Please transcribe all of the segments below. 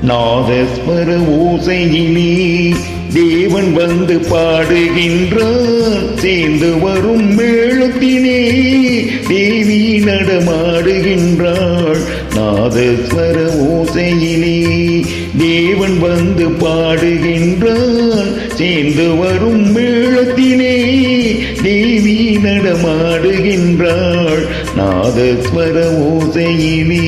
நாதஸ்வர ஓசையிலே தேவன் வந்து பாடுகின்றார். சேர்ந்து வரும் மேளத்தினே தேவி நடமாடுகின்றாள். நாதஸ்வர ஓசையிலே தேவன் வந்து பாடுகின்றார். சேர்ந்து வரும் மேளத்தினே தேவி நடமாடுகின்றாள். நாதஸ்வர ஓசையிலே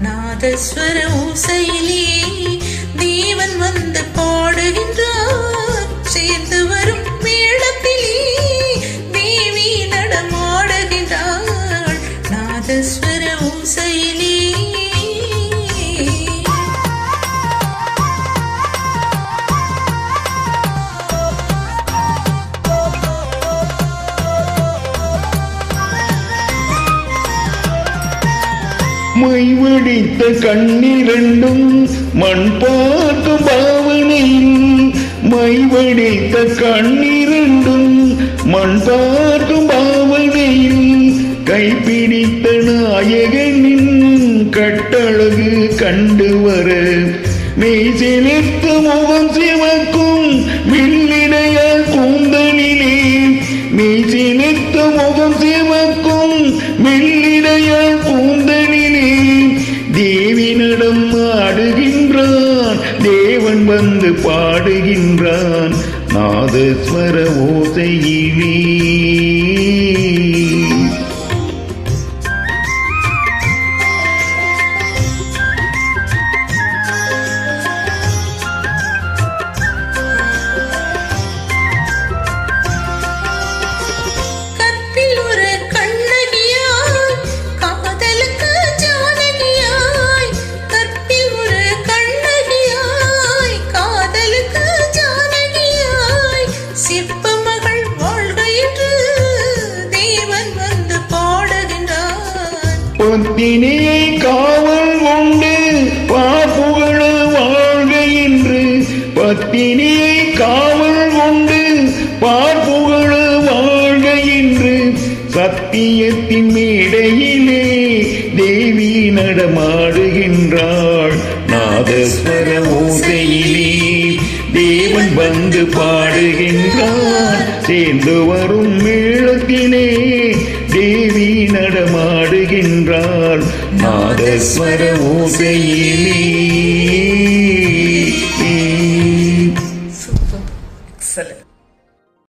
நாதஸ்வர ஓசையிலே தேவன் வந்து பாடுகின்றார். சேர்ந்து வரும் மேளத்திலே தேவி நடமாடுகின்றாள். நாதஸ்வர ஓசையிலே மைவடித்த கண்ணிரண்டும் மண் பார்க்கும் பாவனையில். மைவடித்த கண்ணிரண்டும் மண் பார்க்கும் பாவனையில். கைப்பிடித்த நாயகனின் கட்டழகு கண்டு வர மெய் செலுத்த முகம் சிவக்கும் வெள்ளிடைய கூந்தலிலே. மெய் செலுத்த முகம் சிவக்கும் வெள்ளிடைய கூந்தலிலே தேவி நடம் ஆடுகின்றான். தேவன் வந்து பாடுகின்றான். நாதஸ்வர ஓசையிலே பத்தினியை காவல் கொண்டு பாப்புகழ வாழ்க என்று. பத்தினியை காவல் கொண்டு பார்ப்புகழ வாழ்க என்று. சத்தியத்தின் மேடையிலே தேவி நடமாடுகின்றாள். நாதஸ்வர ஓசையிலே தேவன் வந்து பாடுகின்றார். சேர்ந்து வரும் மேளத்திலே தேவி நடமாடுகின்றாள். நாதஸ்வர ஓசையிலே. Super, excellent.